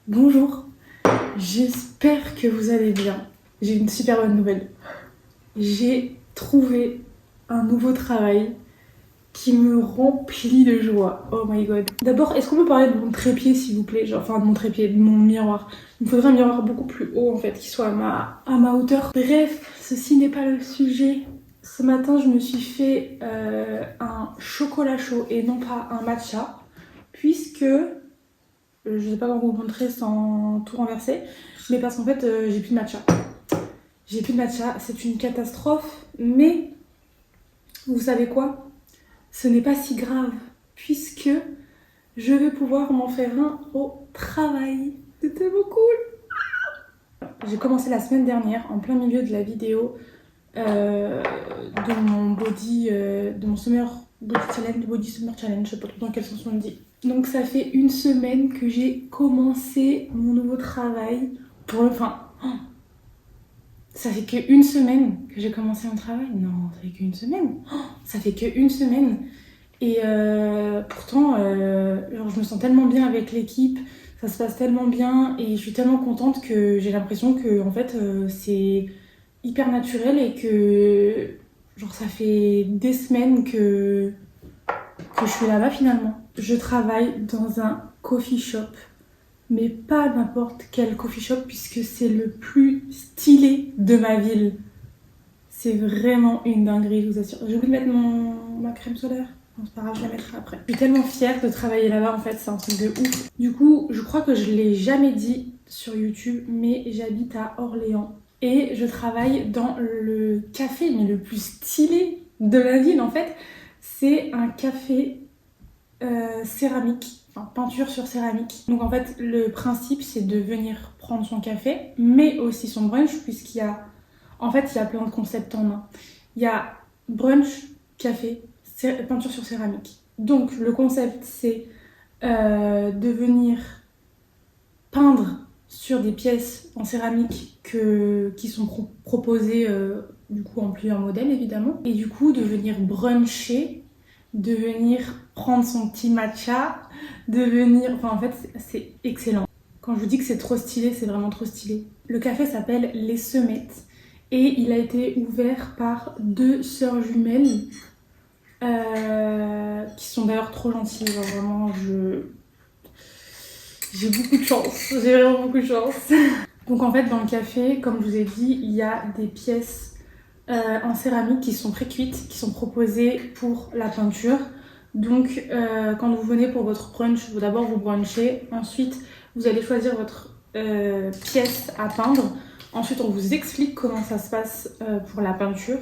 Bonjour, j'espère que vous allez bien. J'ai une super bonne nouvelle. J'ai trouvé un nouveau travail qui me remplit de joie. Oh my god. D'abord, est-ce qu'on peut parler de mon trépied s'il vous plaît? Enfin de mon trépied, de mon miroir. Il me faudrait un miroir beaucoup plus haut en fait, qui soit à ma hauteur. Bref, ceci n'est pas le sujet. Ce matin, je me suis fait un chocolat chaud et non pas un matcha, puisque je sais pas comment vous montrer sans tout renverser, mais parce qu'en fait j'ai plus de matcha. J'ai plus de matcha, c'est une catastrophe, mais vous savez quoi? Ce n'est pas si grave, puisque je vais pouvoir m'en faire un au travail. C'est tellement cool! J'ai commencé la semaine dernière, en plein milieu de la vidéo de mon de mon summer body challenge, body summer challenge, je sais pas trop dans quel sens on le dit. Donc ça fait une semaine que j'ai commencé mon nouveau travail. Ça fait qu'une semaine que j'ai commencé mon travail. Non, ça fait qu'une semaine. Ça fait qu'une semaine. Et pourtant, genre, je me sens tellement bien avec l'équipe, ça se passe tellement bien et je suis tellement contente que j'ai l'impression que en fait c'est hyper naturel et que genre ça fait des semaines que je suis là-bas finalement. Je travaille dans un coffee shop, mais pas n'importe quel coffee shop puisque c'est le plus stylé de ma ville. C'est vraiment une dinguerie, je vous assure. J'ai oublié de mettre ma crème solaire. Non, c'est pas grave, je la mettrai après. Je suis tellement fière de travailler là-bas en fait, c'est un truc de ouf. Du coup, je crois que je l'ai jamais dit sur YouTube, mais j'habite à Orléans. Et je travaille dans le café, mais le plus stylé de la ville en fait. C'est un café céramique, enfin peinture sur céramique. Donc en fait, le principe c'est de venir prendre son café, mais aussi son brunch, puisqu'il y a en fait, il y a plein de concepts en un. Il y a brunch, café, peinture sur céramique. Donc, le concept, c'est de venir peindre sur des pièces en céramique qui sont proposées du coup en plusieurs modèles, évidemment. Et du coup, de venir bruncher, de venir prendre son petit matcha, de venir... Enfin, en fait, c'est excellent. Quand je vous dis que c'est trop stylé, c'est vraiment trop stylé. Le café s'appelle Les Semettes. Et il a été ouvert par deux sœurs jumelles qui sont d'ailleurs trop gentilles. Genre vraiment, j'ai beaucoup de chance. J'ai vraiment beaucoup de chance. Donc en fait, dans le café, comme je vous ai dit, il y a des pièces en céramique qui sont pré-cuites, qui sont proposées pour la peinture. Donc quand vous venez pour votre brunch, d'abord vous brunchez. Ensuite, vous allez choisir votre pièce à peindre. Ensuite, on vous explique comment ça se passe pour la peinture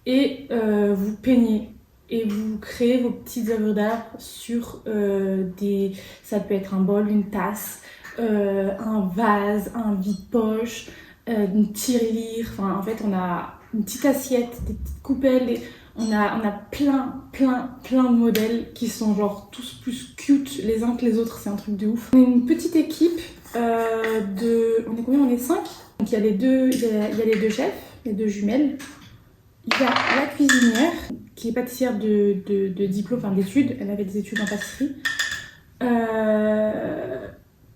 et vous peignez et vous créez vos petites œuvres d'art sur ça peut être un bol, une tasse, un vase, un vide-poche, une tirelire. Enfin, en fait, on a une petite assiette, des petites coupelles. On a plein de modèles qui sont genre tous plus cute les uns que les autres. C'est un truc de ouf. On est une petite équipe on est combien? On est 5. Donc il y a les deux chefs, les deux jumelles. Il y a la cuisinière qui est pâtissière de diplôme, enfin d'études. Elle avait des études en pâtisserie.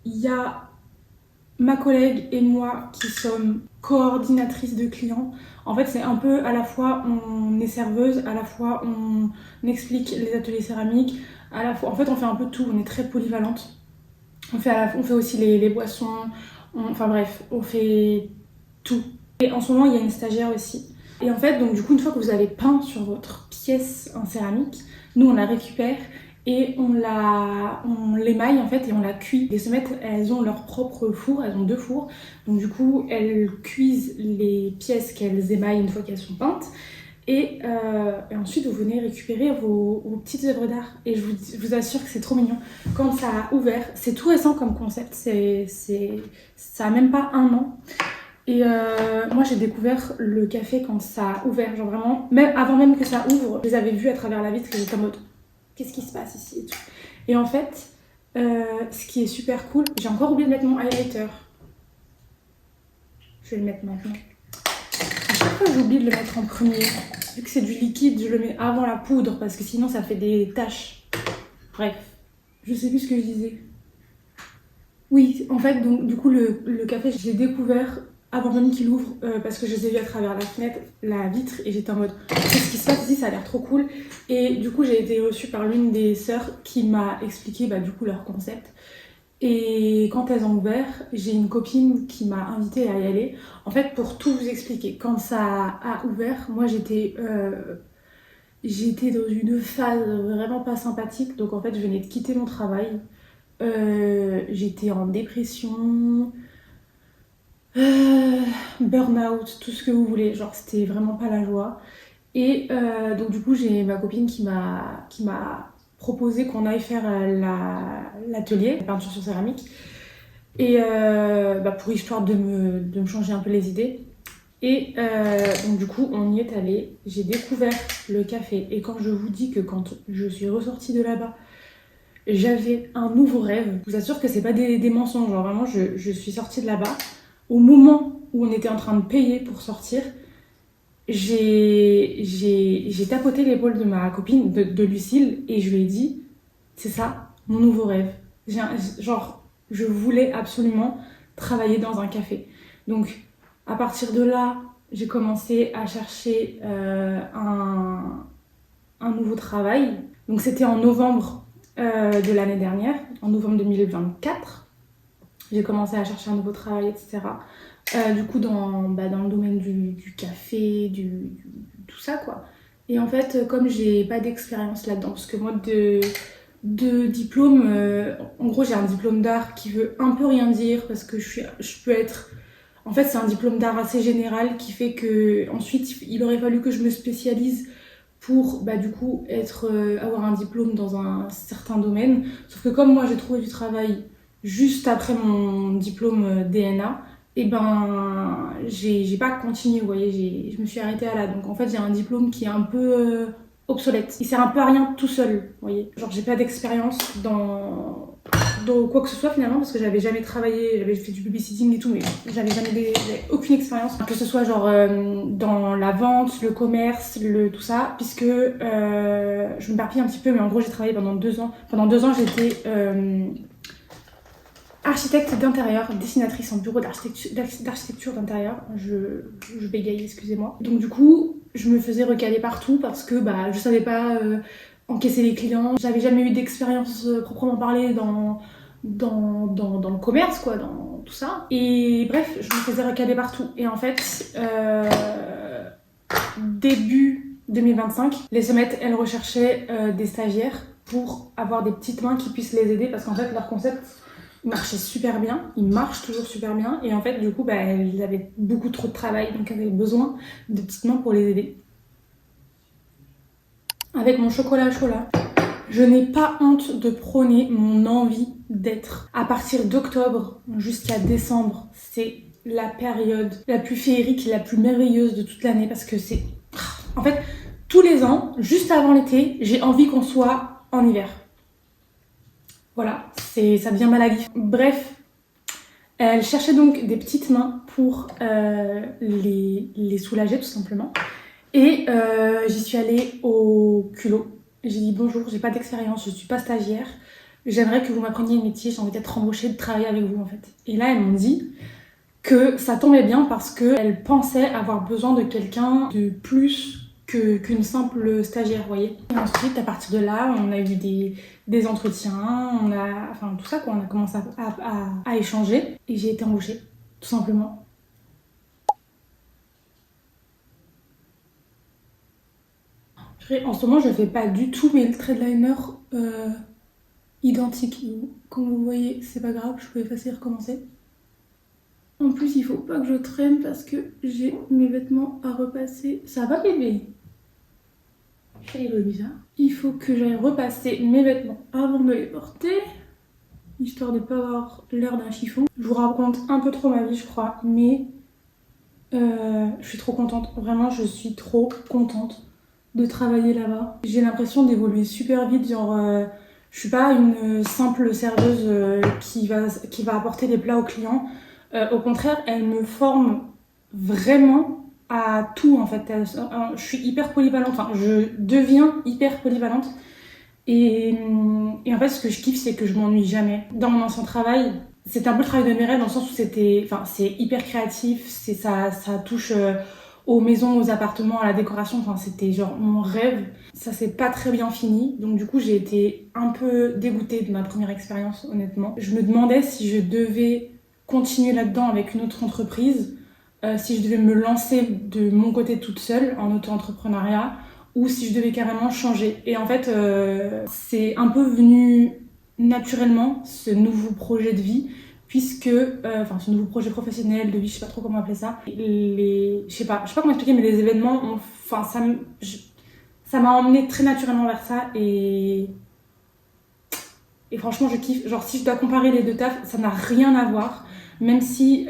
Il y a ma collègue et moi qui sommes coordinatrices de clients. En fait, c'est un peu à la fois on est serveuse, à la fois on explique les ateliers céramiques, à la fois en fait on fait un peu tout. On est très polyvalente. On fait aussi les boissons. Enfin bref, on fait tout. Et en ce moment, il y a une stagiaire aussi. Et en fait, donc du coup, une fois que vous avez peint sur votre pièce en céramique, nous on la récupère et on l'émaille en fait et on la cuit. Les semettes, elles ont leur propre four, elles ont 2 fours. Donc du coup, elles cuisent les pièces qu'elles émaillent une fois qu'elles sont peintes. Et ensuite, vous venez récupérer vos petites œuvres d'art. Et je vous assure que c'est trop mignon. Quand ça a ouvert, c'est tout récent comme concept. Ça a même pas 1 an. Et moi, j'ai découvert le café quand ça a ouvert. Genre vraiment, même avant même que ça ouvre, je les avais vus à travers la vitre et j'étais en mode qu'est-ce qui se passe ici et tout. Et en fait, ce qui est super cool, j'ai encore oublié de mettre mon highlighter. Je vais le mettre maintenant. À chaque fois, j'oublie de le mettre en premier. Vu que c'est du liquide, je le mets avant la poudre parce que sinon ça fait des taches. Bref, je sais plus ce que je disais. Oui, en fait, donc du coup, le café, je l'ai découvert avant même qu'il ouvre parce que je les ai vus à travers la fenêtre, la vitre, et j'étais en mode qu'est-ce qui se passe ici, ça a l'air trop cool. Et du coup, j'ai été reçue par l'une des sœurs qui m'a expliqué bah, du coup leur concept. Et quand elles ont ouvert, j'ai une copine qui m'a invitée à y aller. En fait, pour tout vous expliquer, quand ça a ouvert, moi j'étais dans une phase vraiment pas sympathique. Donc en fait, je venais de quitter mon travail. J'étais en dépression, burn-out, tout ce que vous voulez. Genre, c'était vraiment pas la joie. Et donc, du coup, j'ai ma copine qui m'a proposé qu'on aille faire l'atelier, la peinture sur céramique. Et bah, pour histoire de me changer un peu les idées. Et donc, du coup, on y est allé. J'ai découvert le café. Et quand je vous dis que quand je suis ressortie de là-bas, j'avais un nouveau rêve. Je vous assure que c'est pas des mensonges. Genre vraiment, je suis sortie de là-bas. Au moment où on était en train de payer pour sortir, j'ai tapoté l'épaule de ma copine, de Lucille, et je lui ai dit, c'est ça, mon nouveau rêve. Genre, je voulais absolument travailler dans un café. Donc, à partir de là, j'ai commencé à chercher un nouveau travail. Donc, c'était en novembre de l'année dernière, en novembre 2024. J'ai commencé à chercher un nouveau travail, etc. Du coup, dans le domaine du café, tout ça, quoi. Et en fait, comme j'ai pas d'expérience là-dedans, parce que moi, de diplôme, en gros, j'ai un diplôme d'art qui veut un peu rien dire, parce que je peux être... En fait, c'est un diplôme d'art assez général qui fait que ensuite il aurait fallu que je me spécialise pour bah, du coup avoir un diplôme dans un certain domaine. Sauf que comme moi j'ai trouvé du travail juste après mon diplôme DNA, et ben j'ai pas continué, vous voyez, je me suis arrêtée à là. Donc en fait j'ai un diplôme qui est un peu obsolète. Il sert un peu à rien tout seul, vous voyez. Genre j'ai pas d'expérience dans quoi que ce soit finalement parce que j'avais jamais travaillé, j'avais fait du babysitting et tout, mais j'avais aucune expérience, que ce soit genre dans la vente, le commerce, tout ça, puisque je me perpille un petit peu, mais en gros j'ai travaillé pendant 2 ans. Pendant 2 ans j'étais architecte d'intérieur, dessinatrice en bureau d'architecture d'intérieur. Je bégaye, excusez-moi. Donc du coup, je me faisais recaler partout parce que bah, je savais pas encaisser les clients. J'avais jamais eu d'expérience proprement parlée dans le commerce, quoi, dans tout ça. Et bref, je me faisais recaler partout. Et en fait, début 2025, les sommettes, elles recherchaient des stagiaires pour avoir des petites mains qui puissent les aider parce qu'en fait, leur concept marchait super bien, il marche toujours super bien, et en fait du coup bah, elles avaient beaucoup trop de travail, donc elles avaient besoin de petites mains pour les aider. Avec mon chocolat chaud là, je n'ai pas honte de prôner mon envie d'être. À partir d'octobre jusqu'à décembre, c'est la période la plus féerique, la plus merveilleuse de toute l'année parce que c'est... En fait, tous les ans, juste avant l'été, j'ai envie qu'on soit en hiver. Voilà, ça devient maladif. Bref, elle cherchait donc des petites mains pour les soulager tout simplement. Et j'y suis allée au culot. J'ai dit bonjour, j'ai pas d'expérience, je suis pas stagiaire. J'aimerais que vous m'appreniez le métier, j'ai envie d'être embauchée, de travailler avec vous en fait. Et là, elles m'ont dit que ça tombait bien parce qu'elles pensaient avoir besoin de quelqu'un de plus qu'une simple stagiaire, vous voyez. Et ensuite, à partir de là, on a eu des entretiens, enfin tout ça quoi, on a commencé à échanger et j'ai été embauchée, tout simplement. En ce moment, je fais pas du tout mes traits de liner identiques. Comme vous voyez, c'est pas grave, je peux effacer et recommencer. En plus, il faut pas que je traîne parce que j'ai mes vêtements à repasser. Ça va bébé? Je fais les bruits bizarres. Il faut que j'aille repasser mes vêtements avant de les porter, histoire de pas avoir l'air d'un chiffon. Je vous raconte un peu trop ma vie, je crois, mais je suis trop contente. Vraiment, je suis trop contente de travailler là-bas. J'ai l'impression d'évoluer super vite, genre je suis pas une simple serveuse qui va apporter des plats aux clients. Au contraire, elle me forme vraiment à tout en fait. Je suis hyper polyvalente, enfin je deviens hyper polyvalente. Et en fait, ce que je kiffe, c'est que je m'ennuie jamais. Dans mon ancien travail, c'était un peu le travail de mes rêves dans le sens où c'est hyper créatif, ça touche aux maisons, aux appartements, à la décoration, enfin c'était genre mon rêve. Ça s'est pas très bien fini, donc du coup j'ai été un peu dégoûtée de ma première expérience, honnêtement. Je me demandais si je devais continuer là-dedans avec une autre entreprise, si je devais me lancer de mon côté toute seule en auto-entrepreneuriat, ou si je devais carrément changer. Et en fait, c'est un peu venu naturellement, ce nouveau projet de vie, puisque, ce nouveau projet professionnel, de vie, je sais pas trop comment appeler ça. Je sais pas comment expliquer, mais les événements ça m'a emmené très naturellement vers ça et franchement, je kiffe. Genre, si je dois comparer les deux tafs, ça n'a rien à voir. Même si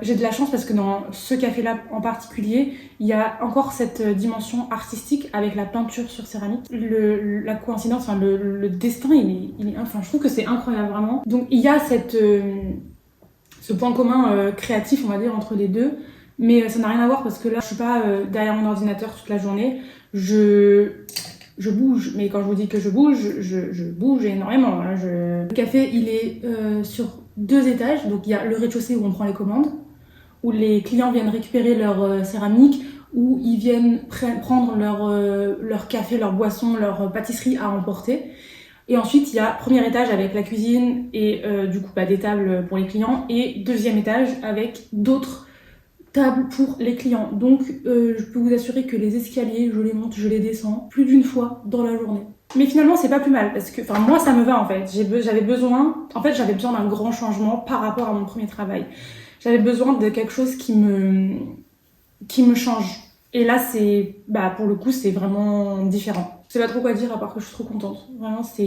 j'ai de la chance parce que dans ce café-là en particulier, il y a encore cette dimension artistique avec la peinture sur céramique. La coïncidence, le destin, je trouve que c'est incroyable vraiment. Donc il y a ce point commun créatif, on va dire, entre les deux. Mais ça n'a rien à voir parce que là, je suis pas derrière mon ordinateur toute la journée. Je bouge, mais quand je vous dis que je bouge énormément. Hein. Le café, il est sur 2 étages, donc il y a le rez-de-chaussée où on prend les commandes, où les clients viennent récupérer leur céramique, où ils viennent prendre leur café, leur boisson, leur pâtisserie à emporter. Et ensuite, il y a premier étage avec la cuisine et des tables pour les clients, et deuxième étage avec d'autres table pour les clients. Donc je peux vous assurer que les escaliers, je les monte, je les descends plus d'une fois dans la journée. Mais finalement c'est pas plus mal parce que moi ça me va en fait. J'avais besoin d'un grand changement par rapport à mon premier travail. J'avais besoin de quelque chose qui me change. Et là pour le coup c'est vraiment différent. Je sais pas trop quoi dire à part que je suis trop contente. Vraiment ça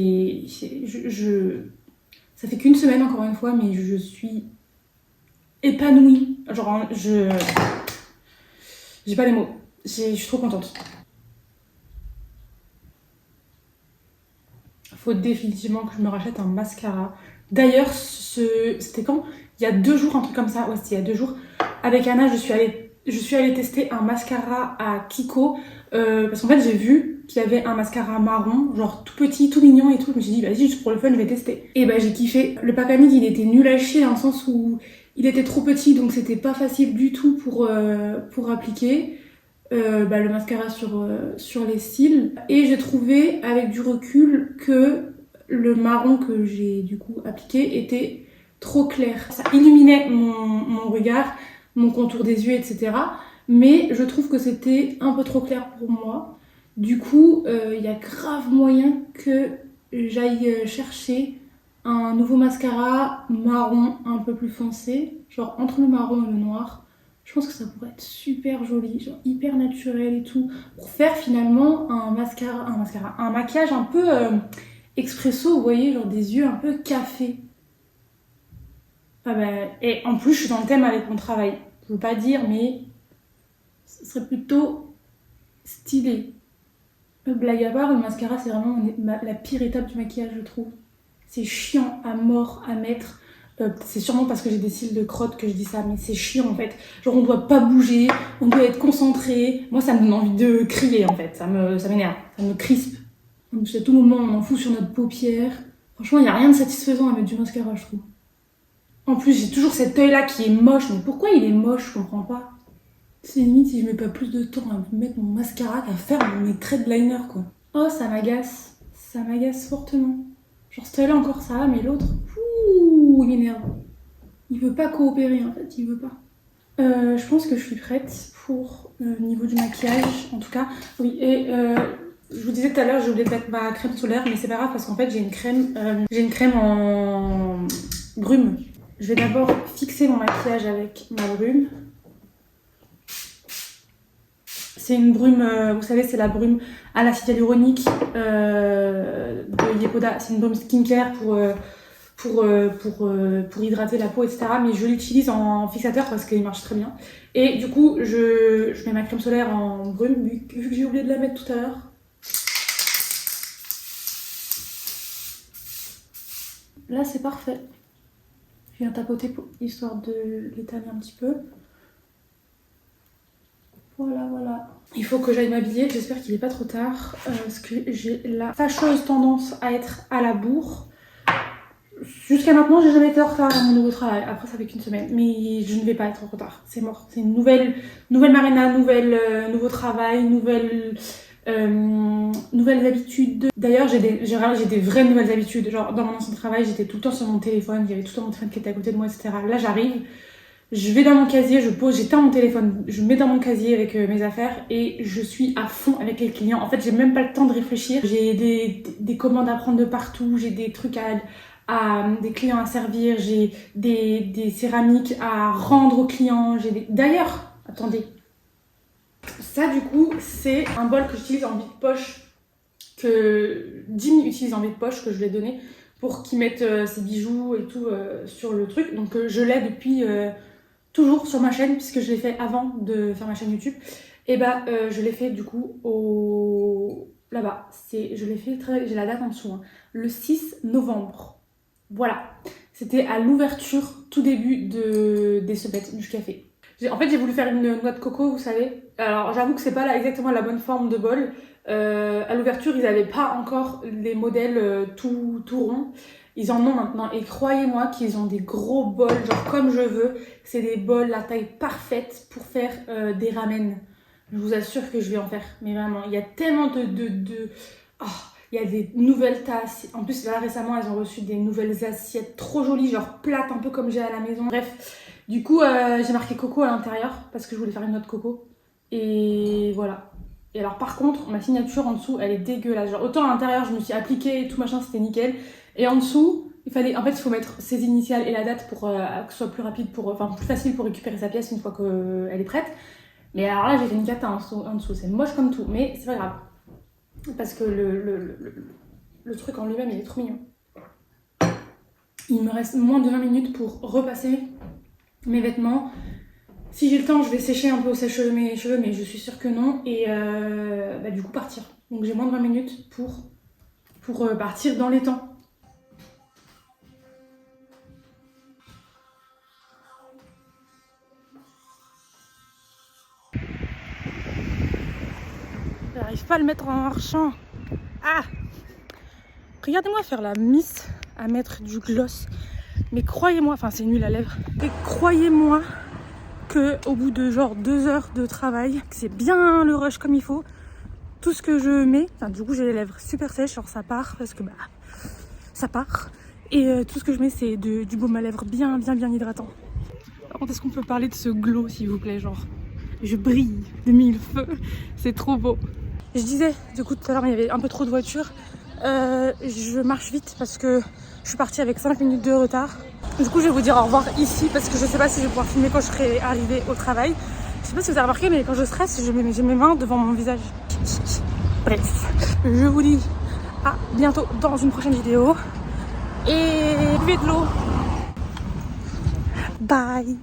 fait qu'une semaine encore une fois, mais je suis épanouie. Genre, j'ai pas les mots. Je suis trop contente. Faut définitivement que je me rachète un mascara. D'ailleurs, c'était quand? Il y a 2 jours, un truc comme ça. Ouais, c'était il y a 2 jours. Avec Anna, je suis allée tester un mascara à Kiko. Parce qu'en fait, j'ai vu qu'il y avait un mascara marron, genre tout petit, tout mignon et tout. Je me suis dit, vas-y, juste pour le fun, je vais tester. Et j'ai kiffé. Le pack à midi, il était nul à chier, dans le sens où il était trop petit, donc c'était pas facile du tout pour appliquer le mascara sur les cils. Et j'ai trouvé, avec du recul, que le marron que j'ai du coup appliqué était trop clair. Ça illuminait mon regard, mon contour des yeux, etc. Mais je trouve que c'était un peu trop clair pour moi. Du coup, il y a grave moyen que j'aille chercher un nouveau mascara marron un peu plus foncé, genre entre le marron et le noir. Je pense que ça pourrait être super joli, genre hyper naturel et tout, pour faire finalement un maquillage un peu expresso, vous voyez, genre des yeux un peu café. Et en plus, je suis dans le thème avec mon travail. Je veux pas dire, mais ce serait plutôt stylé. Blague à part, le mascara, c'est vraiment la pire étape du maquillage, je trouve. C'est chiant à mort à mettre. C'est sûrement parce que j'ai des cils de crotte que je dis ça, mais c'est chiant en fait. Genre on doit pas bouger, on doit être concentré. Moi ça me donne envie de crier en fait, ça m'énerve, ça me crispe. Donc à tout moment on en fout sur notre paupière. Franchement il y a rien de satisfaisant à mettre du mascara je trouve. En plus j'ai toujours cet œil là qui est moche, mais pourquoi il est moche, je comprends pas. C'est limite si je mets pas plus de temps à mettre mon mascara qu'à faire mes traits de liner quoi. Oh ça m'agace fortement. Genre cet œil-là encore ça va, mais l'autre, il m'énerve. Il veut pas coopérer en fait, il veut pas. Je pense que je suis prête pour le niveau du maquillage, en tout cas. Oui, et je vous disais tout à l'heure, j'ai oublié de mettre ma crème solaire, mais c'est pas grave parce qu'en fait j'ai une crème en brume. Je vais d'abord fixer mon maquillage avec ma brume. C'est une brume, vous savez, c'est la brume à l'acide hyaluronique de Yepoda. C'est une brume skincare pour hydrater la peau, etc. Mais je l'utilise en fixateur parce qu'il marche très bien. Et du coup, je mets ma crème solaire en brume, vu que j'ai oublié de la mettre tout à l'heure. Là, c'est parfait. Je viens tapoter histoire de l'étaler un petit peu. Voilà. Il faut que j'aille m'habiller, j'espère qu'il est pas trop tard, parce que j'ai la fâcheuse tendance à être à la bourre. Jusqu'à maintenant, j'ai jamais été en retard à mon nouveau travail. Après, ça fait qu'une semaine. Mais je ne vais pas être en retard. C'est mort. C'est une nouvelle Marina, nouveau travail, nouvelles habitudes. D'ailleurs, j'ai des vraies nouvelles habitudes. Genre, dans mon ancien travail, j'étais tout le temps sur mon téléphone. Il y avait tout le temps mon téléphone qui était à côté de moi, etc. Là, j'arrive. Je vais dans mon casier, j'éteins mon téléphone, je mets dans mon casier avec mes affaires et je suis à fond avec les clients. En fait, j'ai même pas le temps de réfléchir. J'ai des commandes à prendre de partout, j'ai des trucs des clients à servir, j'ai des céramiques à rendre aux clients. D'ailleurs, attendez, ça du coup, c'est un bol que j'utilise en vide-poche, que Dean utilise en vide-poche, que je lui ai donné pour qu'il mette ses bijoux et tout sur le truc. Donc je l'ai depuis... toujours sur ma chaîne, puisque je l'ai fait avant de faire ma chaîne YouTube. Et bah, je l'ai fait du coup là-bas. Je l'ai fait, j'ai la date en dessous, hein, le 6 novembre. Voilà. C'était à l'ouverture, tout début des Sopettes du café. En fait, j'ai voulu faire une noix de coco, vous savez. Alors, j'avoue que c'est pas là exactement la bonne forme de bol. À l'ouverture, ils n'avaient pas encore les modèles tout ronds. Ils en ont maintenant et croyez-moi qu'ils ont des gros bols, genre comme je veux. C'est des bols, la taille parfaite pour faire des ramen. Je vous assure que je vais en faire, mais vraiment, il y a tellement Oh, il y a des nouvelles tasses. En plus, là, récemment, elles ont reçu des nouvelles assiettes trop jolies, genre plates, un peu comme j'ai à la maison. Bref, du coup, j'ai marqué coco à l'intérieur parce que je voulais faire une noix de coco. Et voilà. Et alors, par contre, ma signature en dessous, elle est dégueulasse. Genre, autant à l'intérieur, je me suis appliquée et tout machin, c'était nickel. Et en dessous, il faut mettre ses initiales et la date pour que ce soit plus rapide, plus facile pour récupérer sa pièce une fois qu'elle est prête. Mais alors là, j'ai fait une cata en dessous. C'est moche comme tout, mais c'est pas grave. Parce que le truc en lui-même, il est trop mignon. Il me reste moins de 20 minutes pour repasser mes vêtements. Si j'ai le temps, je vais sécher un peu au sèche mes cheveux, mais je suis sûre que non. Et du coup, partir. Donc j'ai moins de 20 minutes pour partir dans les temps. J'arrive pas à le mettre en marchant. Ah! Regardez-moi faire la miss à mettre du gloss. Mais croyez-moi, enfin c'est nul à lèvres. Et croyez-moi qu'au bout de genre 2 heures de travail, c'est bien le rush comme il faut. Tout ce que je mets, enfin du coup j'ai les lèvres super sèches, genre ça part parce que ça part. Et tout ce que je mets c'est du baume à lèvres bien hydratant. Par contre, est-ce qu'on peut parler de ce glow s'il vous plaît, genre je brille de mille feux, c'est trop beau. Je disais, du coup tout à l'heure il y avait un peu trop de voitures. Je marche vite parce que je suis partie avec 5 minutes de retard. Du coup je vais vous dire au revoir ici parce que je sais pas si je vais pouvoir filmer quand je serai arrivée au travail. Je sais pas si vous avez remarqué mais quand je stresse j'ai mes mains devant mon visage. Bref, je vous dis à bientôt dans une prochaine vidéo et buvez de l'eau. Bye.